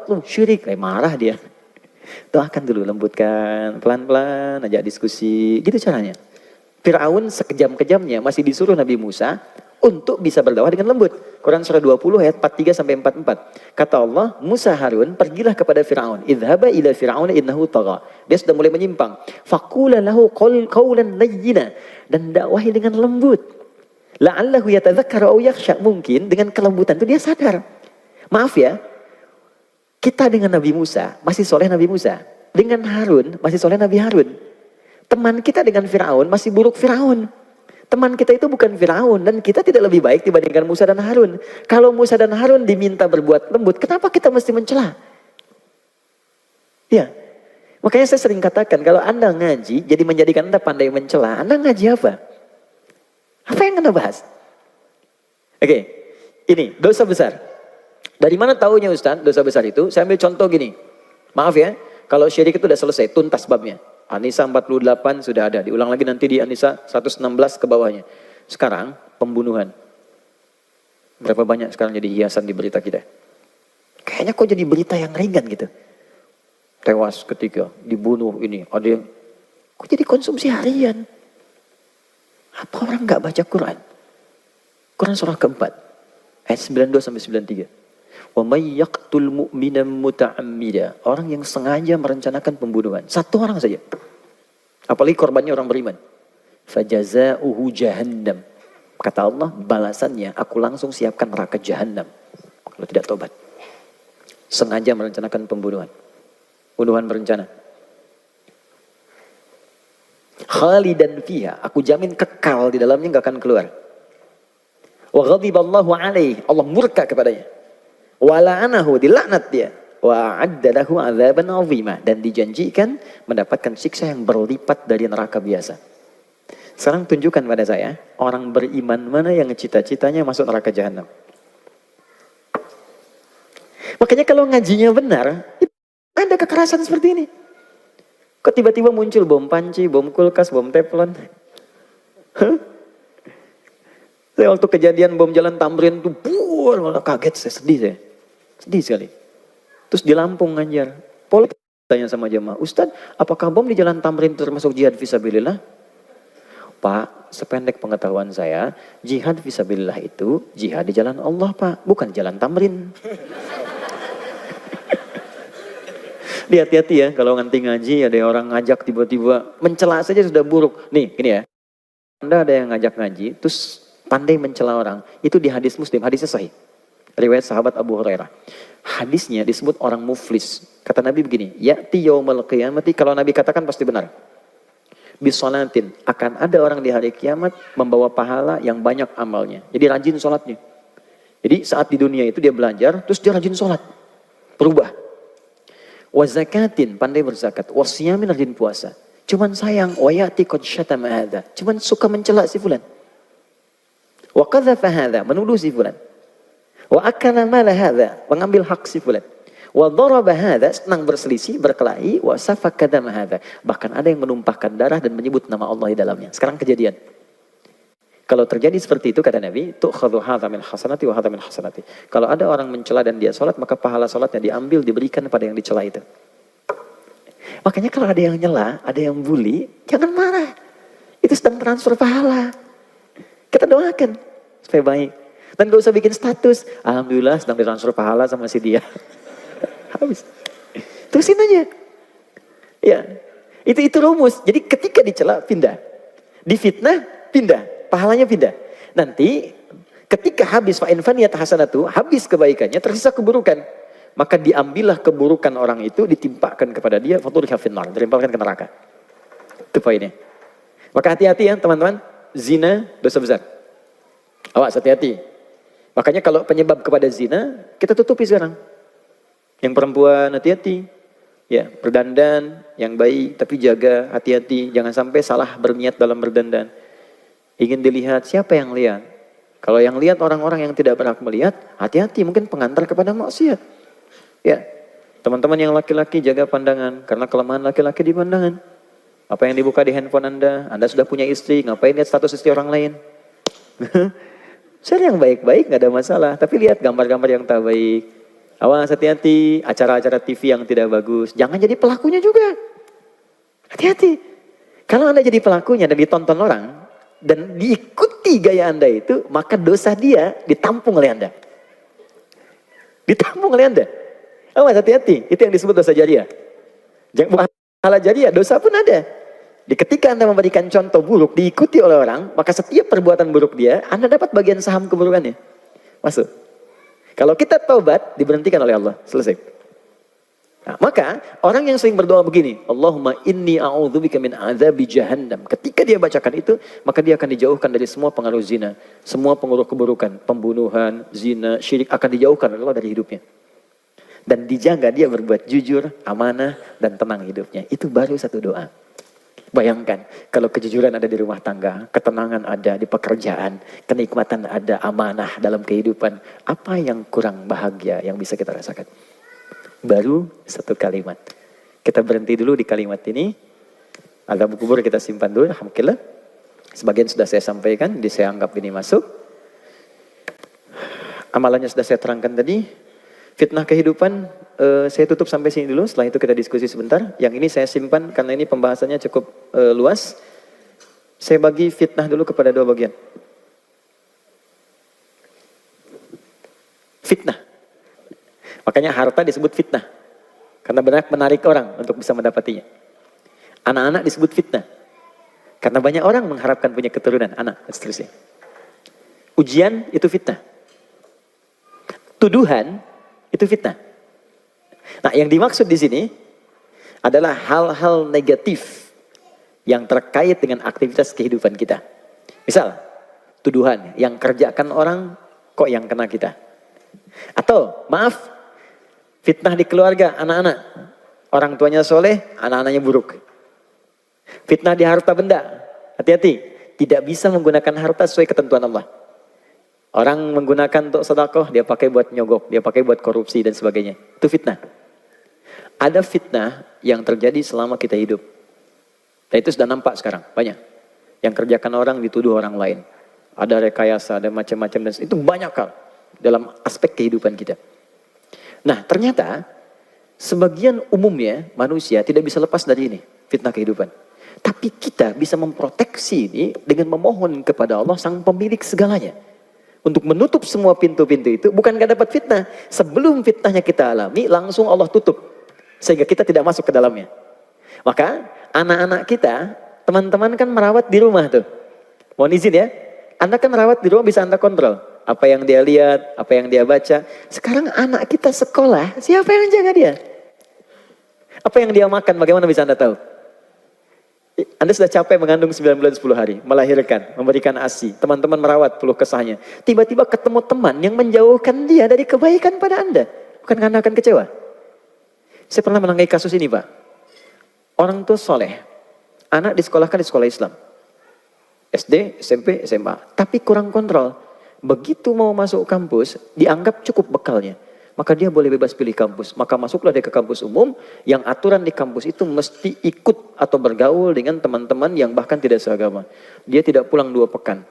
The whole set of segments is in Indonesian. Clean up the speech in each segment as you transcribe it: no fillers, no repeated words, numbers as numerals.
buat lu syirik. Marah dia. Doakan dulu, lembutkan, pelan-pelan, ajak diskusi. Gitu caranya. Fir'aun sekejam-kejamnya masih disuruh Nabi Musa untuk bisa berdakwah dengan lembut. Quran surah 20 ayat 43 sampai 44. Kata Allah, Musa Harun, pergilah kepada Fir'aun. Idhaba ila Fir'aun innahu tagha. Dia sudah mulai menyimpang. Faqula lahu qawlan layyina, dan dakwahi dengan lembut. La'allahu yatadzakkar aw yakhsha. Mungkin dengan kelembutan itu dia sadar. Maaf ya, kita dengan Nabi Musa masih soleh Nabi Musa. Dengan Harun masih soleh Nabi Harun. Teman kita dengan Fir'aun masih buruk Fir'aun. Teman kita itu bukan Fir'aun, dan kita tidak lebih baik dibandingkan Musa dan Harun. Kalau Musa dan Harun diminta berbuat lembut, kenapa kita mesti mencela? Ya, makanya saya sering katakan, kalau Anda ngaji, jadi menjadikan Anda pandai mencela, Anda ngaji apa? Apa yang Anda bahas? Oke, ini dosa besar. Dari mana taunya Ustaz dosa besar itu? Saya ambil contoh gini. Maaf ya, kalau syirik itu udah selesai, tuntas babnya. An-Nisa 48 sudah ada. Diulang lagi nanti di An-Nisa 116 ke bawahnya. Sekarang pembunuhan. Berapa banyak sekarang jadi hiasan di berita kita? Kayaknya kok jadi berita yang ringan gitu. Tewas ketika dibunuh ini. Ada yang kok jadi konsumsi harian. Apa orang nggak baca Quran? Quran surah keempat. Ayat 92 sampai 93. Wa may yaqtul mu'mina muta'ammida. Orang yang sengaja merencanakan pembunuhan. Satu orang saja. Apalagi korbannya orang beriman. Fajaza'uhu jahannam. Kata Allah, balasannya aku langsung siapkan neraka jahannam. Kalau tidak tobat. Sengaja merencanakan pembunuhan. Pembunuhan berencana. Khalidan fiha. Aku jamin kekal di dalamnya, gak akan keluar. Wa ghadiballahu alaih. Allah murka kepadanya. Wala'anahu, dilaknat dia. Wa'adda lahu 'adzaban 'azima, dan dijanjikan mendapatkan siksa yang berlipat dari neraka biasa. Sekarang tunjukkan pada saya, orang beriman mana yang cita-citanya masuk neraka jahanam. Makanya kalau ngajinya benar, ada kekerasan seperti ini. Kok tiba-tiba muncul bom panci, bom kulkas, bom teflon? Saya waktu kejadian bom jalan Tamrin tuh, malah kaget, saya sedih saya. Sedih sekali. Terus di Lampung Anjar, polisi tanya sama jemaah, Ustaz, apakah bom di jalan Tamrin termasuk jihad fisabilillah? Pak, sependek pengetahuan saya, jihad fisabilillah itu jihad di jalan Allah, Pak, bukan jalan Tamrin. Hati-hati ya, kalau nanti ngaji ada orang ngajak tiba-tiba mencela saja sudah buruk. Nih, gini ya. Anda ada yang ngajak ngaji, terus pandai mencela orang, itu di hadis Muslim, hadisnya sahih. Riwayat sahabat Abu Hurairah. Hadisnya disebut orang muflis. Kata Nabi begini, ya'ti yaumal qiyamati, kalau Nabi katakan pasti benar. Bisolatin, akan ada orang di hari kiamat membawa pahala yang banyak amalnya. Jadi rajin sholatnya. Jadi saat di dunia itu dia belajar, terus dia rajin sholat. Berubah. Wa zakatin, pandai berzakat. Wa siyamin, rajin puasa. Cuman sayang, wa ya'ti qad syatama hadza. Cuman suka mencela si fulan. Wa qadhafa hadza, menuduh si fulan. Wa akala mala hadza, mengambil hak si fulan. Wa daraba hadza, senang berselisih, berkelahi, wa safaka dama hadza. Bahkan ada yang menumpahkan darah dan menyebut nama Allah di dalamnya. Sekarang kejadian. Kalau terjadi seperti itu kata Nabi, tu'khadhu hadza min hasanati wa hadza min hasanati. Kalau ada orang mencela dan dia salat, maka pahala salatnya diambil diberikan pada yang dicela itu. Makanya kalau ada yang nyela, ada yang bully, jangan marah. Itu sedang transfer pahala. Kita doakan supaya baik. Dan gak usah bikin status. Alhamdulillah sedang ditransfer pahala sama si dia. Habis. Terusin aja. Ya. Itu rumus. Jadi ketika dicela, pindah. Difitnah, pindah. Pahalanya pindah. Nanti ketika habis fa'in faniyat hasanatu, habis kebaikannya, tersisa keburukan. Maka diambillah keburukan orang itu, ditimpakan kepada dia, faturika finnar, ditimpakan ke neraka. Itu poinnya. Maka hati-hati ya teman-teman. Zina, dosa besar. Awas, hati-hati. Makanya kalau penyebab kepada zina, kita tutupi sekarang. Yang perempuan, hati-hati. Ya, berdandan yang baik, tapi jaga, hati-hati. Jangan sampai salah berniat dalam berdandan. Ingin dilihat, siapa yang lihat? Kalau yang lihat orang-orang yang tidak berhak melihat, hati-hati, mungkin pengantar kepada maksiat. Ya, teman-teman yang laki-laki jaga pandangan, karena kelemahan laki-laki di pandangan. Apa yang dibuka di handphone Anda sudah punya istri, ngapain lihat status istri orang lain? Share yang baik-baik, gak ada masalah. Tapi lihat gambar-gambar yang tak baik. Awas hati-hati, acara-acara TV yang tidak bagus. Jangan jadi pelakunya juga. Hati-hati. Kalau Anda jadi pelakunya dan ditonton orang, dan diikuti gaya Anda itu, maka dosa dia ditampung oleh Anda. Ditampung oleh Anda. Awas hati-hati, itu yang disebut dosa jariah. Bukan pahala jariah, dosa pun ada. Ketika Anda memberikan contoh buruk, diikuti oleh orang, maka setiap perbuatan buruk dia, Anda dapat bagian saham keburukannya. Masuk. Kalau kita taubat, diberhentikan oleh Allah. Selesai. Nah, maka orang yang sering berdoa begini, Allahumma inni a'udzubika min azabi jahannam. Ketika dia bacakan itu, maka dia akan dijauhkan dari semua pengaruh zina, semua pengaruh keburukan, pembunuhan, zina, syirik akan dijauhkan oleh Allah dari hidupnya. Dan dijaga dia berbuat jujur, amanah, dan tenang hidupnya. Itu baru satu doa. Bayangkan, kalau kejujuran ada di rumah tangga, ketenangan ada di pekerjaan, kenikmatan ada, amanah dalam kehidupan. Apa yang kurang bahagia yang bisa kita rasakan? Baru satu kalimat. Kita berhenti dulu di kalimat ini. Azab kubur kita simpan dulu, alhamdulillah. Sebagian sudah saya sampaikan, jadi saya anggap ini masuk. Amalannya sudah saya terangkan tadi. Fitnah kehidupan, saya tutup sampai sini dulu, setelah itu kita diskusi sebentar. Yang ini saya simpan karena ini pembahasannya cukup luas. Saya bagi fitnah dulu kepada dua bagian. Fitnah. Makanya harta disebut fitnah. Karena banyak menarik orang untuk bisa mendapatinya. Anak-anak disebut fitnah. Karena banyak orang mengharapkan punya keturunan, anak, dan seterusnya. Ujian itu fitnah. Tuduhan itu fitnah. Nah, yang dimaksud di sini adalah hal-hal negatif yang terkait dengan aktivitas kehidupan kita. Misal, tuduhan yang kerjakan orang kok yang kena kita. Atau, maaf, fitnah di keluarga, anak-anak. Orang tuanya soleh, anak-anaknya buruk. Fitnah di harta benda, hati-hati. Tidak bisa menggunakan harta sesuai ketentuan Allah. Orang menggunakan untuk sedekah, dia pakai buat nyogok, dia pakai buat korupsi dan sebagainya. Itu fitnah. Ada fitnah yang terjadi selama kita hidup. Dan itu sudah nampak sekarang, banyak. Yang kerjakan orang dituduh orang lain. Ada rekayasa, ada macam-macam. Dan itu banyak hal dalam aspek kehidupan kita. Nah, ternyata sebagian umumnya manusia tidak bisa lepas dari ini, fitnah kehidupan. Tapi kita bisa memproteksi ini dengan memohon kepada Allah, sang pemilik segalanya. Untuk menutup semua pintu-pintu itu, bukan gak dapat fitnah. Sebelum fitnahnya kita alami, langsung Allah tutup. Sehingga kita tidak masuk ke dalamnya. Maka, anak-anak kita, teman-teman kan merawat di rumah tuh. Mohon izin ya, Anda kan merawat di rumah bisa Anda kontrol. Apa yang dia lihat, apa yang dia baca. Sekarang anak kita sekolah, siapa yang jaga dia? Apa yang dia makan, bagaimana bisa Anda tahu? Anda sudah capek mengandung 9 bulan 10 hari, melahirkan, memberikan ASI, teman-teman merawat peluh kesahnya. Tiba-tiba ketemu teman yang menjauhkan dia dari kebaikan pada Anda. Bukan Anda akan kecewa? Saya pernah menangani kasus ini, Pak. Orang tua soleh, anak disekolahkan di sekolah Islam. SD, SMP, SMA. Tapi kurang kontrol. Begitu mau masuk kampus, dianggap cukup bekalnya. Maka dia boleh bebas pilih kampus. Maka masuklah dia ke kampus umum, yang aturan di kampus itu mesti ikut atau bergaul dengan teman-teman yang bahkan tidak seagama. Dia tidak pulang 2 pekan.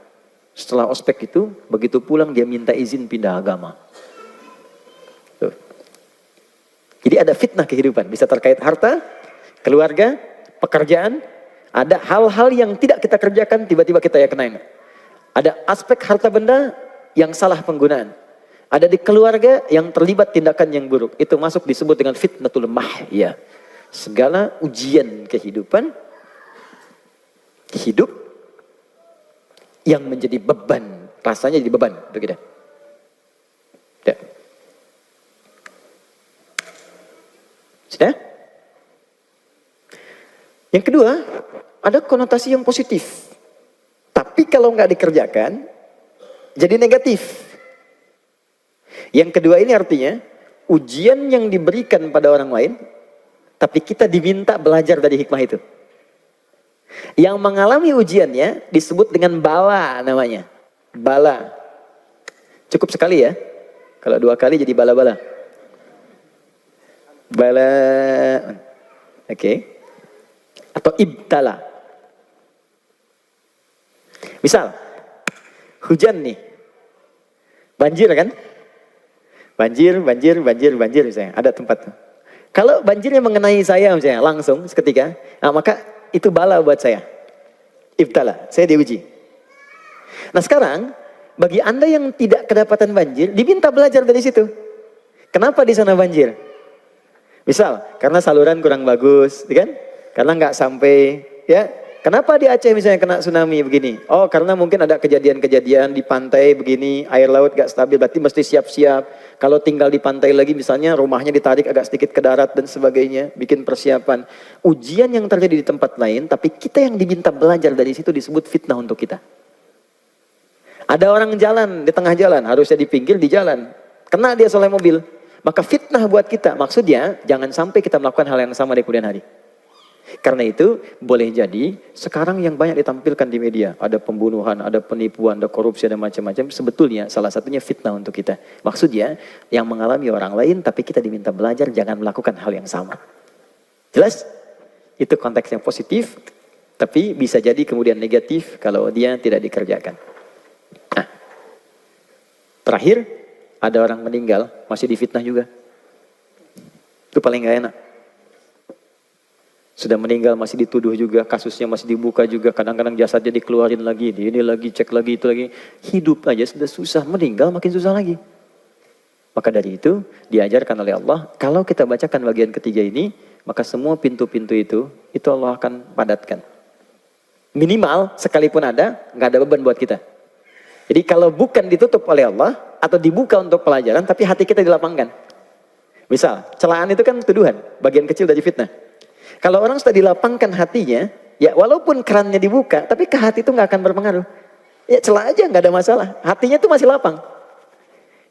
Setelah ospek itu, begitu pulang dia minta izin pindah agama. Tuh. Jadi ada fitnah kehidupan. Bisa terkait harta, keluarga, pekerjaan. Ada hal-hal yang tidak kita kerjakan, tiba-tiba kita ya kenain. Ada aspek harta benda yang salah penggunaan. Ada di keluarga yang terlibat tindakan yang buruk. Itu masuk disebut dengan fitnatul mahya. Segala ujian kehidupan, hidup yang menjadi beban. Rasanya jadi beban untuk kita. Ya. Sudah? Yang kedua, ada konotasi yang positif. Tapi kalau nggak dikerjakan, jadi negatif. Yang kedua ini artinya, ujian yang diberikan pada orang lain, tapi kita diminta belajar dari hikmah itu. Yang mengalami ujiannya disebut dengan bala namanya. Bala. Cukup sekali ya. Kalau 2 kali jadi bala-bala. Bala. Oke. Atau ibtala. Misal, hujan nih. Banjir kan? Banjir, banjir, banjir, banjir misalnya. Ada tempat. Kalau banjirnya mengenai saya misalnya langsung seketika, nah maka itu bala buat saya. Ibtala, saya diuji. Nah sekarang, bagi Anda yang tidak kedapatan banjir, diminta belajar dari situ. Kenapa di sana banjir? Misal, karena saluran kurang bagus, kan? Karena nggak sampai, ya. Kenapa di Aceh misalnya kena tsunami begini? Oh, karena mungkin ada kejadian-kejadian di pantai begini, air laut nggak stabil, berarti mesti siap-siap. Kalau tinggal di pantai lagi misalnya, rumahnya ditarik agak sedikit ke darat dan sebagainya, bikin persiapan. Ujian yang terjadi di tempat lain, tapi kita yang diminta belajar dari situ disebut fitnah untuk kita. Ada orang jalan di tengah jalan, harusnya di pinggir di jalan, kena dia oleh mobil. Maka fitnah buat kita, maksudnya jangan sampai kita melakukan hal yang sama di kemudian hari. Karena itu boleh jadi sekarang yang banyak ditampilkan di media, ada pembunuhan, ada penipuan, ada korupsi, ada macam-macam. Sebetulnya salah satunya fitnah untuk kita. Maksudnya yang mengalami orang lain tapi kita diminta belajar jangan melakukan hal yang sama. Jelas? Itu konteks yang positif, tapi bisa jadi kemudian negatif kalau dia tidak dikerjakan. Nah, terakhir, ada orang meninggal, masih difitnah juga. Itu paling gak enak. Sudah meninggal masih dituduh juga, kasusnya masih dibuka juga. Kadang-kadang jasadnya dikeluarin lagi, ini lagi, cek lagi, itu lagi. Hidup aja sudah susah, meninggal makin susah lagi. Maka dari itu, diajarkan oleh Allah, kalau kita bacakan bagian ketiga ini, maka semua pintu-pintu itu Allah akan padatkan. Minimal, sekalipun ada, gak ada beban buat kita. Jadi kalau bukan ditutup oleh Allah, atau dibuka untuk pelajaran, tapi hati kita dilapangkan. Misal, celaan itu kan tuduhan, bagian kecil dari fitnah. Kalau orang sudah dilapangkan hatinya, ya walaupun kerannya dibuka, tapi ke hati itu nggak akan berpengaruh. Ya celah aja, nggak ada masalah. Hatinya itu masih lapang.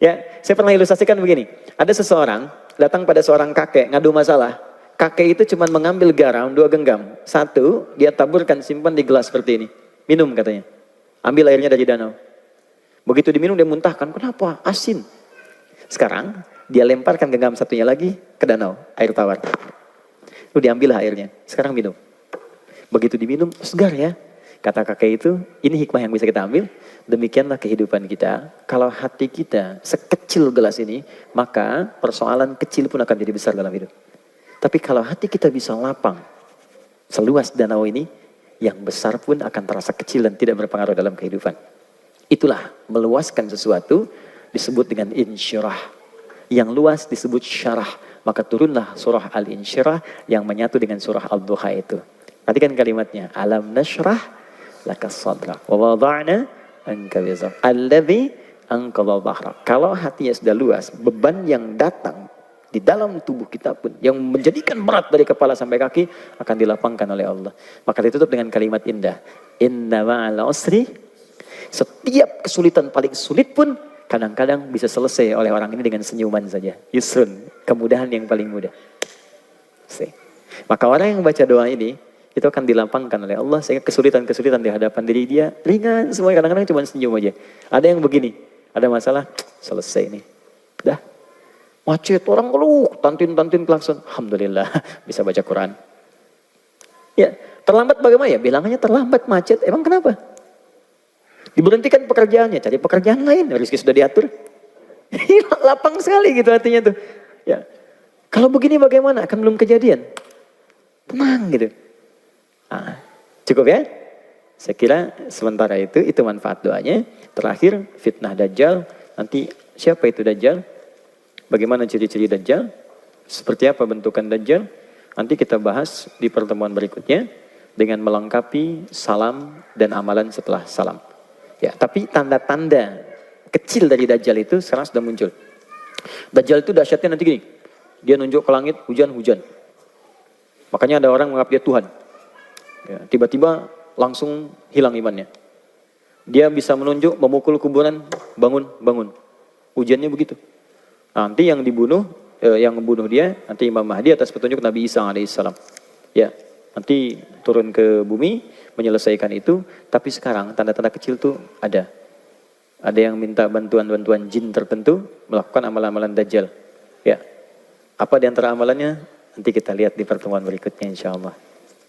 Ya, saya pernah ilustrasikan begini. Ada seseorang datang pada seorang kakek ngadu masalah. Kakek itu cuma mengambil garam 2 genggam. 1, dia taburkan simpan di gelas seperti ini. Minum katanya. Ambil airnya dari danau. Begitu diminum dia muntahkan, kenapa? Asin. Sekarang dia lemparkan genggam satunya lagi ke danau, air tawar. Lalu diambil airnya, sekarang minum. Begitu diminum, segar ya. Kata kakek itu, ini hikmah yang bisa kita ambil. Demikianlah kehidupan kita. Kalau hati kita sekecil gelas ini, maka persoalan kecil pun akan jadi besar dalam hidup. Tapi kalau hati kita bisa lapang, seluas danau ini, yang besar pun akan terasa kecil dan tidak berpengaruh dalam kehidupan. Itulah meluaskan sesuatu disebut dengan insyirah. Yang luas disebut syarah. Maka turunlah surah Al-Insyirah yang menyatu dengan surah Al-Duha itu. Perhatikan kalimatnya. Alam nashrah laka sadrak. Wa wada'na anka wizrak. Alladhi anqadha dhahrak. Kalau hatinya sudah luas, beban yang datang di dalam tubuh kita pun yang menjadikan berat dari kepala sampai kaki akan dilapangkan oleh Allah. Maka ditutup dengan kalimat indah. Inna ma'al usri. Setiap kesulitan paling sulit pun kadang-kadang bisa selesai oleh orang ini dengan senyuman saja. Yusrun, kemudahan yang paling mudah. Maka orang yang baca doa ini, itu akan dilapangkan oleh Allah sehingga kesulitan-kesulitan di hadapan diri dia ringan semua, kadang-kadang cuma senyum aja. Ada yang begini, ada masalah, selesai nih. Dah, macet orang ngeluh, tantin klakson. Alhamdulillah bisa baca Quran. Ya, terlambat bagaimana ya? Bilangannya terlambat macet, emang kenapa? Diberhentikan pekerjaannya, cari pekerjaan lain, rezeki sudah diatur. Lapang sekali gitu hatinya tuh. Ya. Kalau begini bagaimana? Kan belum kejadian. Tenang gitu. Nah, cukup ya? Saya kira sementara itu manfaat doanya. Terakhir fitnah Dajjal. Nanti siapa itu Dajjal? Bagaimana ciri-ciri Dajjal? Seperti apa bentukan Dajjal? Nanti kita bahas di pertemuan berikutnya. Dengan melengkapi salam dan amalan setelah salam. Ya, tapi tanda-tanda kecil dari Dajjal itu sekarang sudah muncul. Dajjal itu dahsyatnya nanti gini. Dia nunjuk ke langit, hujan-hujan. Makanya ada orang menganggap dia Tuhan. Ya, tiba-tiba langsung hilang imannya. Dia bisa menunjuk, memukul kuburan, bangun. Hujannya begitu. Nanti yang dibunuh, yang membunuh dia, nanti Imam Mahdi atas petunjuk Nabi Isa alaihissalam. Ya, nanti turun ke bumi, menyelesaikan itu. Tapi sekarang tanda-tanda kecil tuh ada. Ada yang minta bantuan jin tertentu, melakukan amalan-amalan Dajjal. Ya, apa di antara amalannya? Nanti kita lihat di pertemuan berikutnya insya Allah.